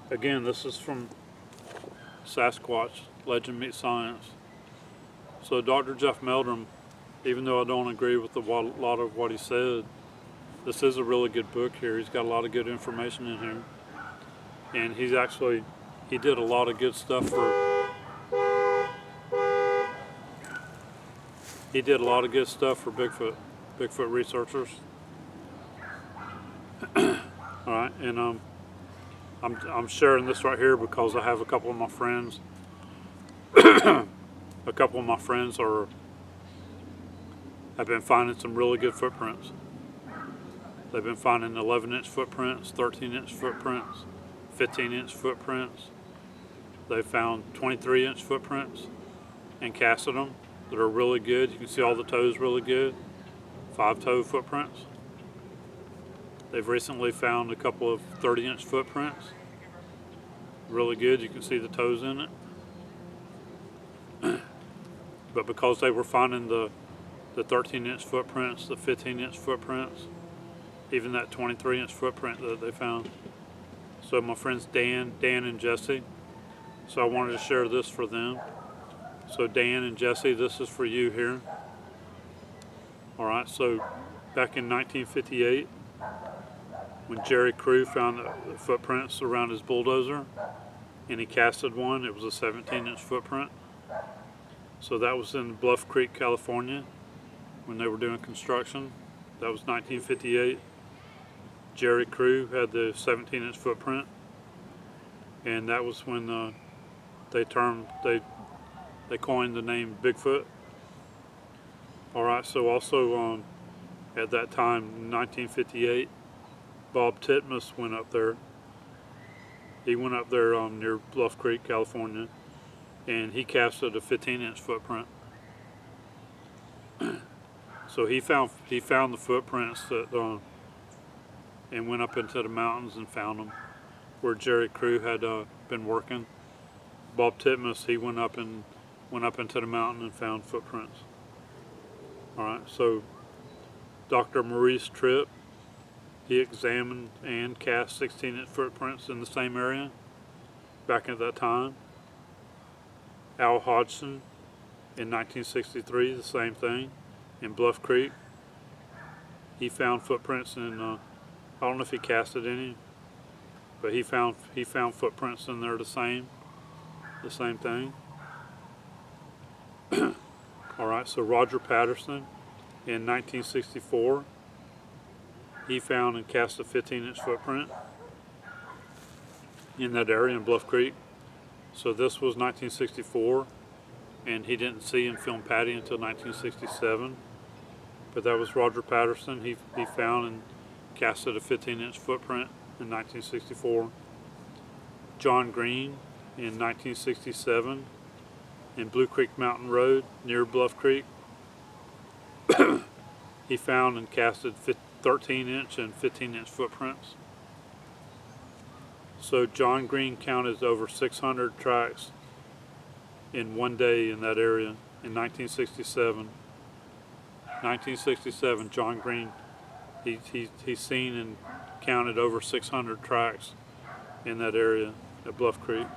Again, this is from Sasquatch, Legend Meets Science. So Dr. Jeff Meldrum, even though I don't agree with a lot of what he said, this is a really good book here. He's got a lot of good information in here. And he did a lot of good stuff for Bigfoot researchers. Alright, and I'm sharing this right here because I have a couple of my friends have been finding some really good footprints. They've been finding 11-inch footprints, 13-inch footprints, 15-inch footprints. They've found 23-inch footprints and casted them that are really good. You can see all the toes really good. 5-toe footprints. They've recently found a couple of 30-inch footprints. Really good. You can see the toes in it. But because they were finding the 13-inch footprints, the 15-inch footprints, even that 23-inch footprint that they found. So my friends Dan and Jesse. So I wanted to share this for them. So Dan and Jesse, this is for you here. Alright, so back in 1958, when Jerry Crew found the footprints around his bulldozer, and he casted one, it was a 17-inch footprint. So that was in Bluff Creek, California, when they were doing construction. That was 1958. Jerry Crew had the 17-inch footprint, and that was when they coined the name Bigfoot. Alright, so also at that time, in 1958, Bob Titmus went up there. He went up there near Bluff Creek, California, and he casted a 15-inch footprint. So he found the footprints that and went up into the mountains and found them where Jerry Crew had been working. Bob Titmus, he went up into the mountain and found footprints. All right, so Dr. Maurice Tripp, he examined and cast 16-inch footprints in the same area back at that time. Al Hodgson in 1963, the same thing in Bluff Creek. He found footprints in I don't know if he casted any, but he found footprints in there the same thing. All right, so Roger Patterson in 1964, he found and cast a 15-inch footprint in that area in Bluff Creek. So this was 1964, and he didn't see and film Patty until 1967. But that was Roger Patterson. He found and casted a 15-inch footprint in 1964. John Green in 1967 in Blue Creek Mountain Road near Bluff Creek. He found and casted 13-inch and 15-inch footprints. So John Green counted over 600 tracks in one day in that area in 1967. 1967, John Green, he's seen and counted over 600 tracks in that area at Bluff Creek.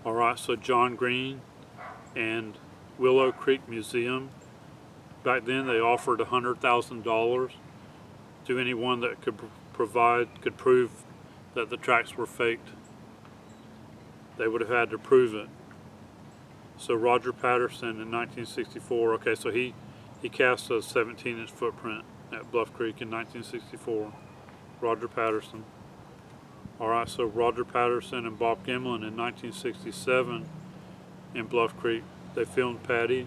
All right, so John Green and Willow Creek Museum, back then they offered $100,000 to anyone that could prove that the tracks were faked. They would have had to prove it. So Roger Patterson in 1964, okay, so he cast a 17-inch footprint at Bluff Creek in 1964. Roger Patterson. All right, so Roger Patterson and Bob Gimlin in 1967 in Bluff Creek, they filmed Patty,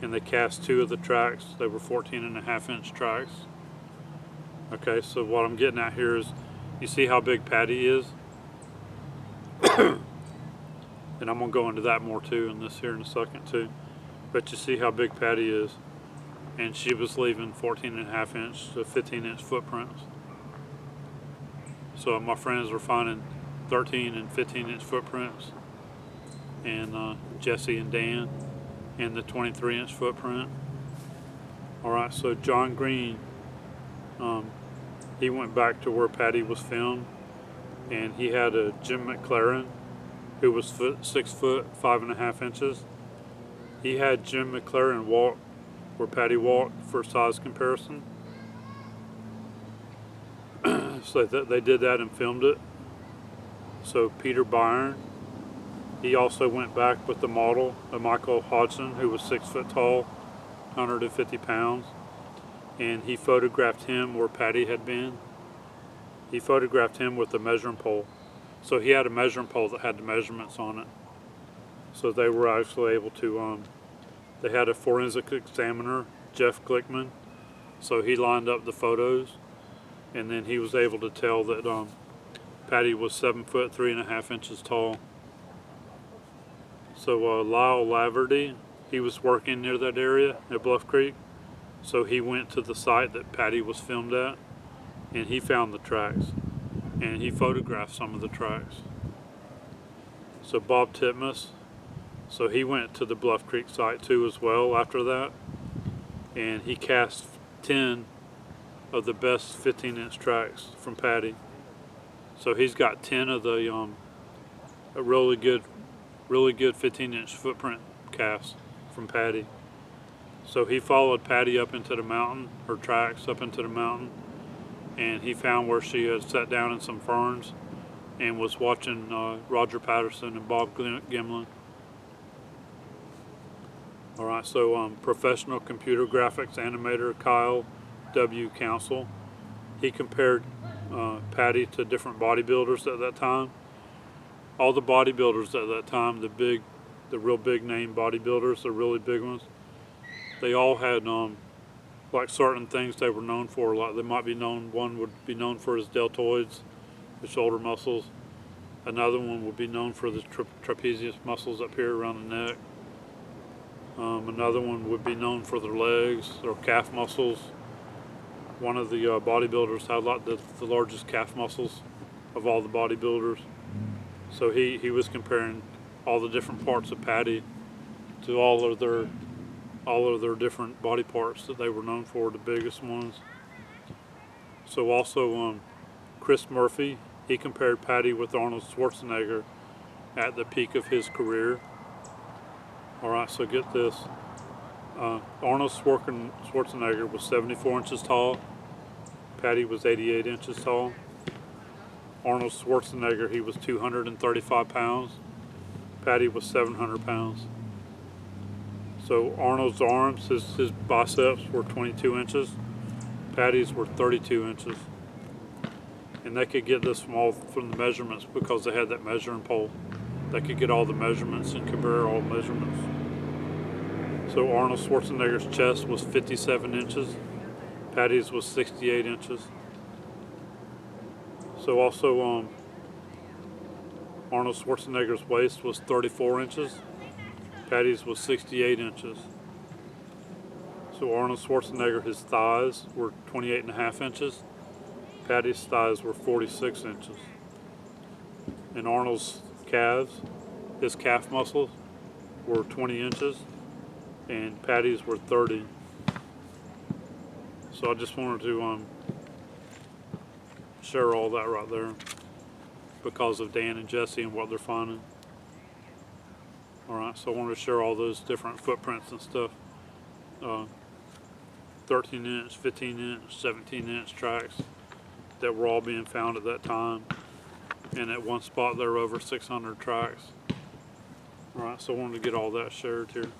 and they cast 2 of the tracks. They were 14.5-inch tracks. Okay, so what I'm getting at here is, you see how big Patty is? And I'm going to go into that more too in this here in a second too. But you see how big Patty is. And she was leaving 14.5-inch to 15-inch footprints. So my friends were finding 13 and 15-inch footprints. And Jesse and Dan, and the 23-inch footprint. Alright, so John Green, he went back to where Patty was filmed, and he had a Jim McLaren, who was 6 foot 5.5 inches. He had Jim McLaren walk where Patty walked for size comparison. So they did that and filmed it. So Peter Byron, he also went back with the model, Michael Hodgson, who was 6 foot tall, 150 pounds, and he photographed him where Patty had been. He photographed him with a measuring pole. So he had a measuring pole that had the measurements on it. So they were actually able to, they had a forensic examiner, Jeff Glickman, so he lined up the photos, and then he was able to tell that Patty was 7 foot 3.5 inches tall. So Lyle Laverty, he was working near that area at Bluff Creek, so he went to the site that Patty was filmed at, and he found the tracks, and he photographed some of the tracks. So Bob Titmus, so he went to the Bluff Creek site too as well after that, and he cast 10 of the best 15-inch tracks from Patty. So he's got 10 of the a really good 15-inch footprint casts from Patty. So he followed Patty up into the mountain, her tracks up into the mountain, and he found where she had sat down in some ferns and was watching Roger Patterson and Bob Gimlin. Alright, so professional computer graphics animator Kyle W. Council, he compared Patty to different bodybuilders at that time. All the bodybuilders at that time, the real big name bodybuilders, the really big ones, they all had like certain things they were known for. Like they might be known, one would be known for his deltoids, the shoulder muscles. Another one would be known for the trapezius muscles up here around the neck. Another one would be known for their legs, their calf muscles. One of the bodybuilders had like the largest calf muscles of all the bodybuilders. So he was comparing all the different parts of Patty to all of their different body parts that they were known for, the biggest ones. So also Chris Murphy, he compared Patty with Arnold Schwarzenegger at the peak of his career. Alright, so get this. Arnold Schwarzenegger was 74 inches tall. Patty was 88 inches tall. Arnold Schwarzenegger, he was 235 pounds. Patty was 700 pounds. So Arnold's arms, his biceps were 22 inches. Patty's were 32 inches. And they could get this from the measurements because they had that measuring pole. They could get all the measurements and compare all measurements. So Arnold Schwarzenegger's chest was 57 inches. Patty's was 68 inches. So also Arnold Schwarzenegger's waist was 34 inches. Patty's was 68 inches. So Arnold Schwarzenegger, his thighs were 28.5 inches. Patty's thighs were 46 inches. And Arnold's calves, his calf muscles were 20 inches, and Patty's were 30. So I just wanted to share all that right there because of Dan and Jesse and what they're finding. Alright, so I wanted to share all those different footprints and stuff. 13 inch, 15 inch, 17 inch tracks that were all being found at that time. And at one spot there were over 600 tracks. Alright, so I wanted to get all that shared here.